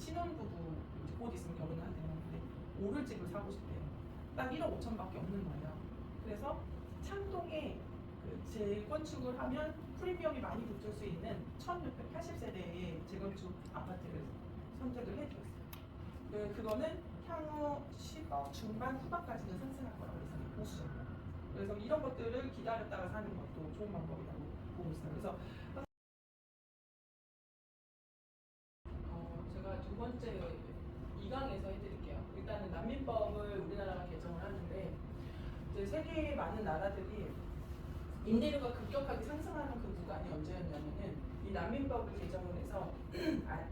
신혼부부 이제 곧 있으면 결혼하는 되는데 5를 집을 사고 싶대요. 딱 1억 5천밖에 없는 거예요. 그래서 창동에 그 재건축을 하면 프리미엄이 많이 붙을 수 있는 1680세대의 재건축 아파트를 선택을 해주었어요. 그거는 향후 10억 중반 후반까지는 상승할 거라고 예상이 보수적으로. 그래서 이런 것들을 기다렸다가 사는 것도 좋은 방법이라고 보고 있어요. 그래서 제가 두 번째 2강에서 해드릴게요. 일단은 난민법을 우리나라가 개정을 하는데 이제 세계의 많은 나라들이 임대료가 급격하게 상승하는 그 구간이 언제였냐면은 이 난민법을 개정을 해서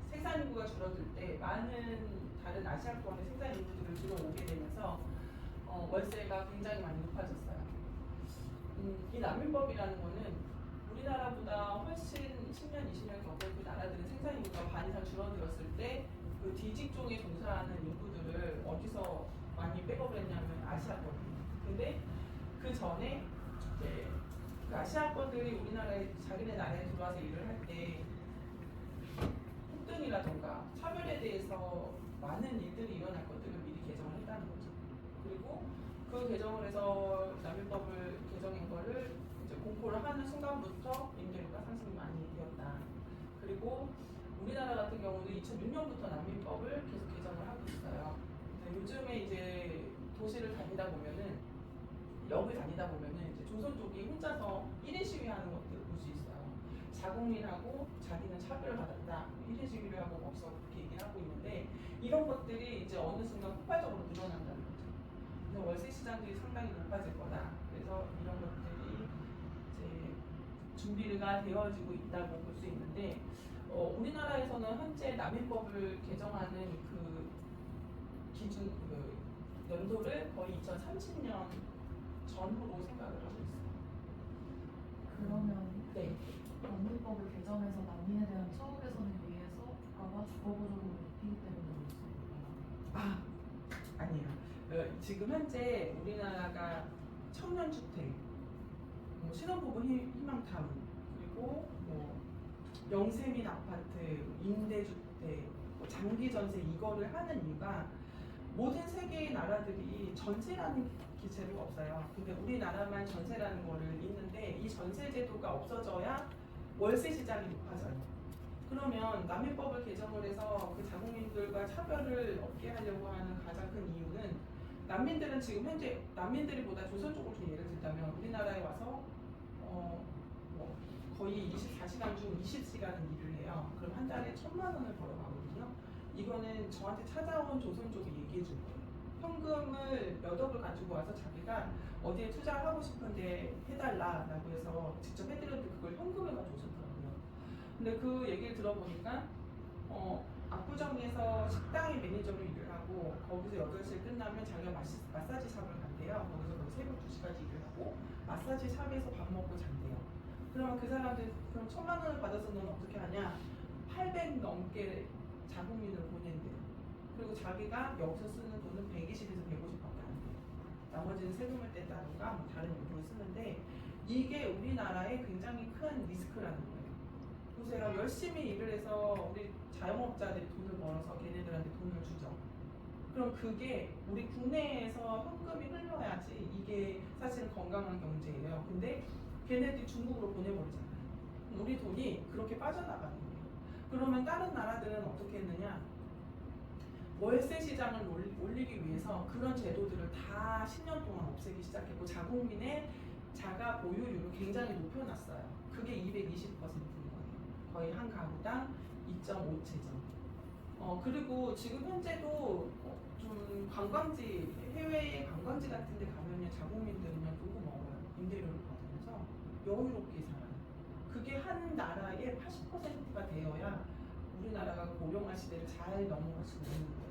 생산 인구가 줄어들 때 많은 다른 아시아권의 생산 인구들을 들어오게 되면서 월세가 굉장히 많이 높아졌어요. 이 난민법이라는 거는 우리나라보다 훨씬 10년, 20년 겪은 그 나라들은 생산 인구가 반 이상 줄어들었을 때 그 D직종에 종사하는 인구들을 어디서 많이 백업을 했냐면 아시아권이에요. 근데 그 전에 이제 그 아시아권들이 우리나라에 자기네 나라에 들어와서 일을 할 때 폭등이라던가 차별에 대해서 많은 일들이 일어날 것들을 미리 개정을 했다는 거죠. 그리고 그 개정을 해서 난민법을 개정한 거를 이제 공포를 하는 순간부터 임대료가 상승이 많이 되었다. 그리고 우리나라 같은 경우는 2006년부터 난민법을 계속 개정을 하고 있어요. 요즘에 이제 도시를 다니다 보면은 역을 다니다 보면은 이제 조선 쪽이 혼자서 1인 시위하는 것들 볼 수 있어요. 자국민하고 자기는 차별을 받았다. 1인 시위를 하고 거기서 그렇게 얘기를 하고 있는데 이런 것들이 이제 어느 순간 폭발적으로 늘어난다는 거죠. 그래서 월세 시장들이 상당히 높아질 거다. 그래서 이런 것들이 이제 준비가 되어지고 있다고 볼 수 있는데 우리나라에서는 현재 난민법을 개정하는 그 기준 그 연도를 거의 2030년 전후로 생각을 하고 있어요. 그러면 네. 난민법을 개정해서 난민에 대한 처우 개선을 위해서 국가가 주거 보조금을 높이기 때문에 그렇습니다. 아니에요. 지금 현재 우리나라가 청년주택, 신혼부부 희망타운, 그리고 영세민 아파트, 임대주택, 장기전세 이거를 하는 이유가 모든 세계의 나라들이 전세라는 기체가 없어요. 근데 우리나라만 전세라는 거를 있는데 이 전세 제도가 없어져야 월세 시장이 높아져요. 그러면 난민법을 개정을 해서 그 자국민들과 차별을 없게 하려고 하는 가장 큰 이유는 난민들은 지금 현재 난민들이보다 조선 쪽을 좀 예를 들자면 우리나라에 와서 거의 24시간 중 20시간은 일을 해요. 그럼 한 달에 1,000만 원을 벌어가거든요. 이거는 저한테 찾아온 조선 쪽이 얘기해 준 거예요. 현금을 몇 억을 가지고 와서 자기가 어디에 투자하고 싶은데 해달라라고 해서 직접 해드렸는데 그걸 현금을 가져오셨더라고요. 근데 그 얘기를 들어보니까 압구정에서 식당의 매니저로 일을 하고 거기서 8시에 끝나면 자기가 마사지 샵을 간대요. 거기서 거의 새벽 2시까지 일을 하고 마사지 샵에서 밥 먹고 잔대요. 그러면 그 사람들 그럼 1,000만 원을 받아서 넌 어떻게 하냐? 800 넘게 자국민을 보낸대요. 그리고 자기가 여기서 쓰는 돈은 120에서 150밖에 안 돼요. 나머지는 세금을 뗀다던가 뭐 다른 요금을 쓰는데 이게 우리나라의 굉장히 큰 리스크라는 거예요. 보세요. 열심히 일을 해서 우리 자영업자들이 돈을 벌어서 걔네들한테 돈을 주죠. 그럼 그게 우리 국내에서 현금이 흘러야지 이게 사실은 건강한 경제예요. 근데 걔네들이 중국으로 보내버리잖아요. 우리 돈이 그렇게 빠져나가는 거예요. 그러면 다른 나라들은 어떻게 했느냐? 월세 시장을 올리기 위해서 그런 제도들을 다 10년 동안 없애기 시작했고 자국민의 자가 보유율을 굉장히 높여놨어요. 그게 220%인 거예요. 거의 한 가구당 2.5채점. 그리고 지금 현재도 좀 관광지, 해외의 관광지 같은 데 가면요, 자국민들은요, 그거 먹어요. 임대료를 받으면서 여유롭게 살아요. 그게 한 나라의 80%가 되어야 우리나라가 고령화 시대를 잘 넘어갈 수 있는 거예요.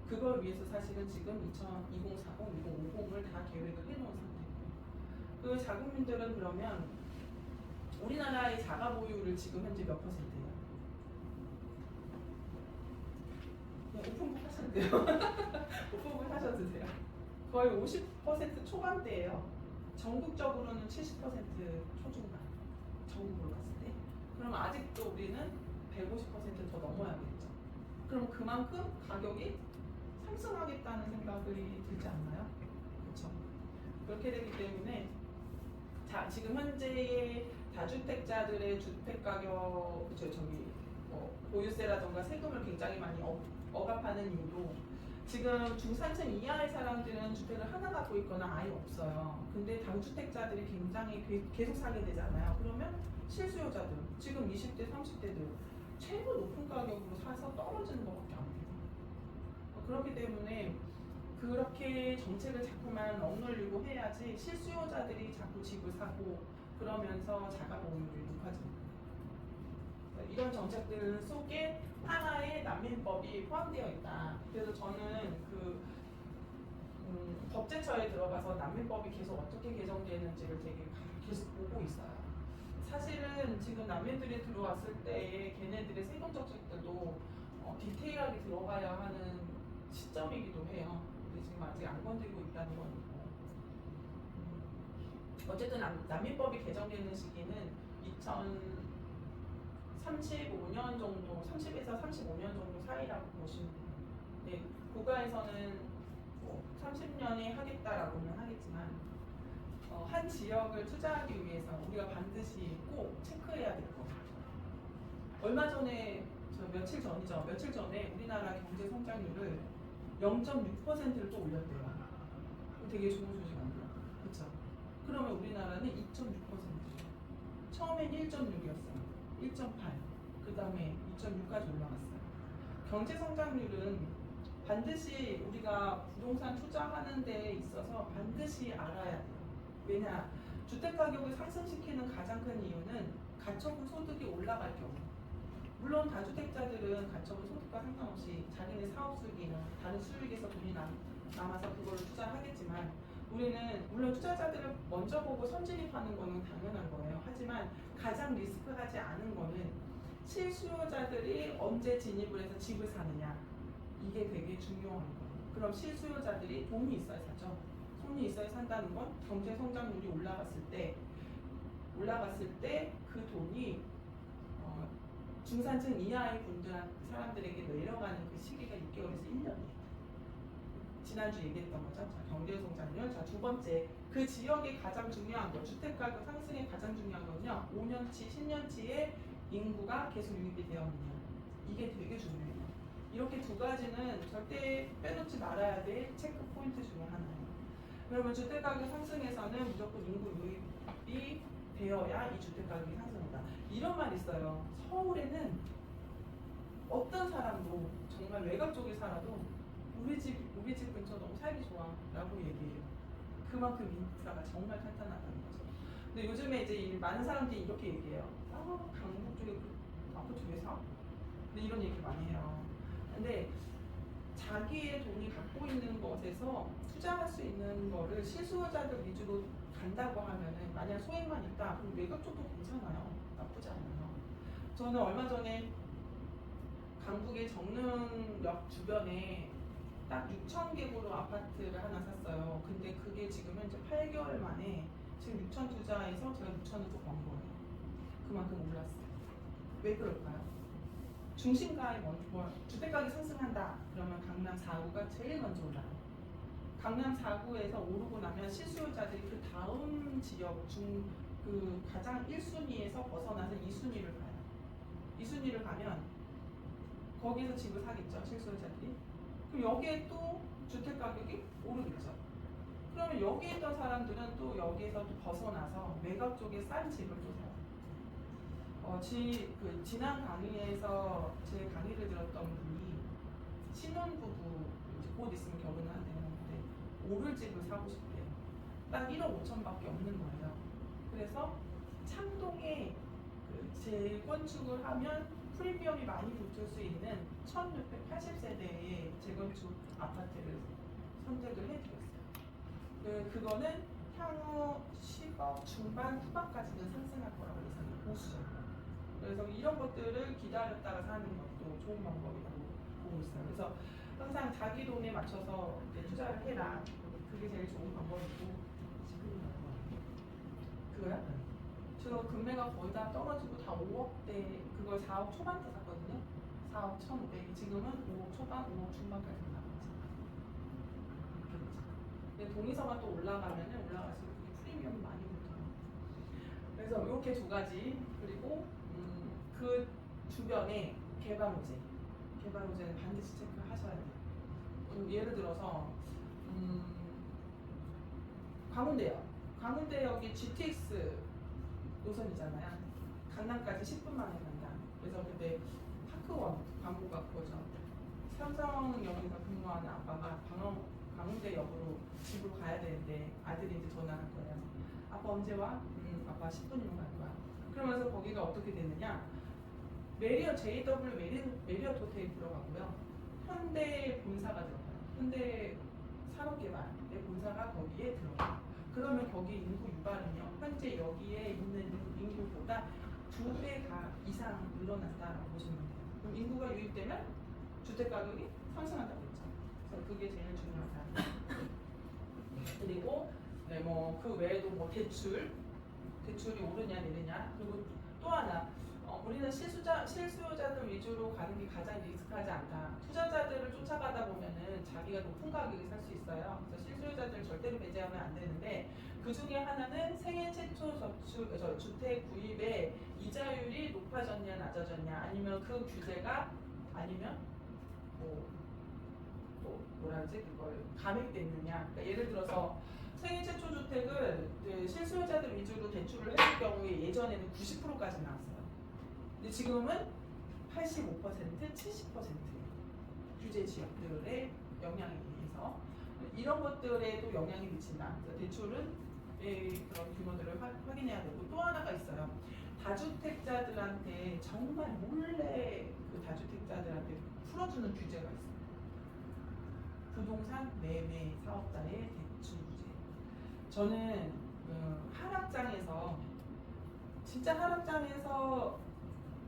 그걸 위해서 사실은 지금 2040, 2050을 다 계획을 해놓은 상태예요. 그 자국민들은 그러면 우리나라의 자가 보유를 지금 현재 몇 %예요? 오픈북 하셔도 돼요. 오픈북 하셔도 돼요. 거의 50% 초반대예요. 전국적으로는 70% 초중반. 전국으로 봤을 때. 그럼 아직도 우리는 150%더 넘어야겠죠. 그럼 그만큼 가격이 상승하겠다는 생각이 들지 않나요? 그렇죠. 그렇게 되기 때문에 자, 지금 현재의 다주택자들의 주택 가격, 보유세라던가 세금을 굉장히 많이 억압하는 이유도 지금 중산층 이하의 사람들은 주택을 하나 갖고 있거나 아예 없어요. 근데 다주택자들이 굉장히 계속 사게 되잖아요. 그러면 실수요자들, 지금 20대, 30대들 최고 높은 가격으로 사서 떨어지는 것밖에 안 돼요. 그렇기 때문에 그렇게 정책을 자꾸만 억눌리고 해야지 실수요자들이 자꾸 집을 사고 그러면서 자가 보유율이 높아집니다. 이런 정책들 속에 하나의 난민법이 포함되어 있다. 그래서 저는 법제처에 들어가서 난민법이 계속 어떻게 개정되는지를 되게 계속 보고 있어요. 사실은 지금 난민들이 들어왔을 때 걔네들의 세금 정책들도 디테일하게 들어가야 하는 시점이기도 해요. 근데 지금 아직 안 건드리고 있다는 거니까. 어쨌든 난민법이 개정되는 시기는 2035년 정도, 30에서 35년 정도 사이라고 보시면 돼요. 네, 국가에서는 30년에 하겠다라고는 하겠지만 한 지역을 투자하기 위해서 우리가 반드시 꼭 체크해야 될 거. 얼마 전에 며칠 전에 우리나라 경제 성장률을 0.6%를 또 올렸대요. 되게 좋은 소식 아니에요? 그렇죠? 그러면 우리나라는 2.6%예요. 처음엔 1.6이었어요. 1.8. 그 다음에 2.6까지 올라갔어요. 경제 성장률은 반드시 우리가 부동산 투자하는 데 있어서 반드시 알아야 돼요. 왜냐? 주택 가격을 상승시키는 가장 큰 이유는 가처분 소득이 올라갈 경우. 물론 다주택자들은 가처분 소득과 상관없이 자기네 사업 수익이나 다른 수익에서 돈이 남아서 그걸로 투자하겠지만 우리는 물론 투자자들을 먼저 보고 선진입하는 거는 당연한 거예요. 하지만 가장 리스크하지 않은 거는 실수요자들이 언제 진입을 해서 집을 사느냐. 이게 되게 중요한 거예요. 그럼 실수요자들이 돈이 있어야 사죠. 돈이 있어야 산다는 건 경제 성장률이 올라갔을 때 그 돈이 중산층 이하의 사람들에게 내려가는 그 시기가 6개월에서 1년이에요. 지난주 얘기했던 거죠. 자, 경제 성장률. 자, 두 번째, 그 지역의 가장 중요한 거, 주택 가격 상승의 가장 중요한 건요. 5년치, 10년치의 인구가 계속 유입이 되어 있느냐. 이게 되게 중요해요. 이렇게 두 가지는 절대 빼놓지 말아야 될 체크 포인트 중에 하나예요. 그러면 주택 가격 상승에서는 무조건 인구 유입이 되어야 이 주택 가격이 상승한다. 이런 말 있어요. 서울에는 어떤 사람도 정말 외곽 쪽에 살아도 우리 집 근처 너무 살기 좋아 라고 얘기해요. 그만큼 인프라가 정말 탄탄하다는 거죠. 근데 요즘에 이제 많은 사람들이 이렇게 얘기해요. 강북 쪽에 아파트 왜 사? 근데 이런 얘기 많이 해요. 근데 자기의 돈이 갖고 있는 것에서 투자할 수 있는 거를 실수요자들 위주로 간다고 하면은 만약 소액만 있다 그럼 외곽 쪽도 괜찮아요. 나쁘지 않아요. 저는 얼마 전에 강북의 정릉역 주변에 딱 6,000개구로 아파트를 하나 샀어요. 근데 그게 지금 현재 8개월 만에 지금 6,000 투자해서 제가 6,000을 또 번 거예요. 그만큼 올랐어요. 왜 그럴까요? 중심가에 주택가격이 상승한다. 그러면 강남 4구가 제일 먼저 올라요. 강남 4구에서 오르고 나면 실수요자들이 그 다음 지역 그 가장 1순위에서 벗어나서 2순위를 가요. 2순위를 가면 거기서 집을 사겠죠, 실수요자들이. 그럼 여기에 또 주택 가격이 오르겠죠. 그러면 여기에 있던 사람들은 또 여기에서 또 벗어나서 외곽 쪽에 싼 집을 또 사요. 지난 강의에서 제 강의를 들었던 분이 신혼부부 곧 있으면 결혼을 한대요. 근데 오를 집을 사고 싶대요. 딱 1억 5천밖에 없는 거예요. 그래서 창동에 재건축을 하면 프리미엄이 많이 붙을 수 있는 1680세대의 재건축 아파트를 선택을 해드렸어요. 그거는 향후 10억 중반 후반까지는 상승할 거라고 예상해요. 보수적으로. 그래서 이런 것들을 기다렸다가 사는 것도 좋은 방법이라고 보고 있어요. 그래서 항상 자기 돈에 맞춰서 투자를 해라. 그게 제일 좋은 방법이고. 그거야? 저 금매가 거의 다 떨어지고 다 5억대, 그걸 4억 초반대 샀거든요. 4억 1,500이 지금은 5억 초반, 5억 중반까지 올라가지. 근데 동의서가 또 올라가면은 올라갈수록 이게 프리미엄이 많이 붙어요. 그래서 이렇게 두 가지. 그리고 그 주변에 개발 호재는 반드시 체크하셔야 돼요. 예를 들어서 광운대역이 GTX 노선이잖아요. 강남까지 10분 만에 간다. 그래서 그때 파크원 광고가 그거죠. 삼성역에서 근무하는 아빠가 광운대역으로 집으로 가야 되는데 아들이 이제 전화할 거예요. 아빠 언제 와? 아빠 10분이면 갈 거야. 그러면서 거기가 어떻게 되느냐? 메리엇 JW 메리엇 호텔이 들어가고요. 현대 본사가 들어가요. 현대 산업개발의 본사가 거기에 들어가요. 그러면 거기 인구 유발은요. 현재 여기에 있는 인구보다 2배가 이상 늘어난다라고 보시면 돼요. 그럼 인구가 유입되면 주택 가격이 상승한다고 했죠. 그래서 그게 제일 중요하다. 그리고 뭐 그 외에도 뭐 대출이 오르냐 내리냐. 그리고 또 하나 우리는 실수요자들 위주로 가는 게 가장 리스크하지 않다. 투자자들을 쫓아가다 보면은 자기가 높은 가격에 살 수 있어요. 그래서 실수요자들 절대로 배제하면 안 되는데 그 중에 하나는 생애 최초 주택 구입의 이자율이 높아졌냐 낮아졌냐 아니면 그 규제가 아니면 뭐라지 그걸 감액됐느냐. 그러니까 예를 들어서 생애 최초 주택을 실수요자들 위주로 대출을 했을 경우에 예전에는 90%까지 나왔어요. 근데 지금은 85%, 70%예요. 규제 지역들의 영향에 의해서 이런 것들에도 영향이 미친다. 그래서 대출은 그런 규모들을 확인해야 되고 또 하나가 있어요. 다주택자들한테 정말 몰래 그 다주택자들한테 풀어주는 규제가 있어요. 부동산 매매 사업자의 대출 규제. 저는 하락장에서 진짜 하락장에서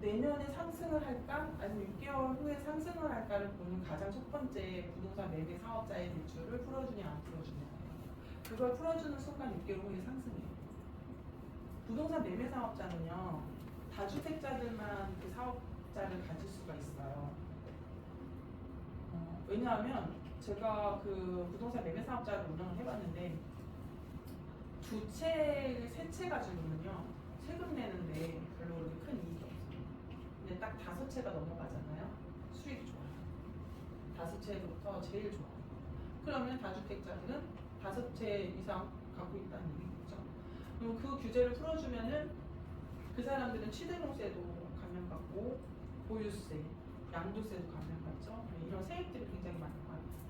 내년에 상승을 할까 아니면 6개월 후에 상승을 할까를 보는 가장 첫 번째 부동산 매매 사업자의 대출을 풀어주냐 안 풀어주냐예요. 그걸 풀어주는 순간 6개월 후에 상승해요. 부동산 매매 사업자는요 다주택자들만 그 사업자를 가질 수가 있어요. 왜냐하면 제가 그 부동산 매매 사업자를 운영을 해봤는데 세 채 가지고는요 세금 내는데 별로 그렇게 큰 이익이 없어요. 근데 딱 5채가 넘어가잖아요. 수익이 좋아요. 5채부터 제일 좋아요. 그러면 다주택자들은 5채 이상 갖고 있다는 얘기겠죠. 그럼 그 규제를 풀어주면은 그 사람들은 취득세도 감면받고 보유세, 양도세도 감면받죠. 이런 세액들이 굉장히 많이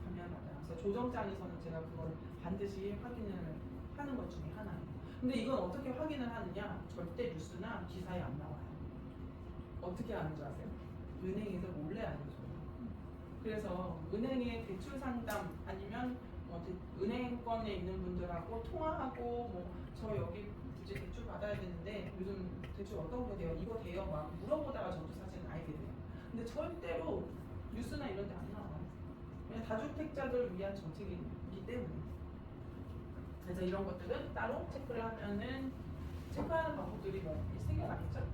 감면받아요. 그래서 조정장에서는 제가 그걸 반드시 확인을 하는 것 중에 하나예요. 근데 이건 어떻게 확인을 하느냐? 절대 뉴스나 기사에 안 나와요. 어떻게 아는 줄 아세요? 은행에서 몰래 알려줘요. 그래서 은행의 대출 상담 아니면 은행권에 있는 분들하고 통화하고 저 여기 이제 대출 받아야 되는데 요즘 대출 어떤 거 돼요? 이거 돼요? 막 물어보다가 저도 사실은 알게 돼요. 근데 절대로 뉴스나 이런 데 안 나와요. 그냥 다주택자들을 위한 정책이기 때문에. 그래서 이런 것들은 따로 체크를 하면은 체크하는 방법들이 생겨나겠죠?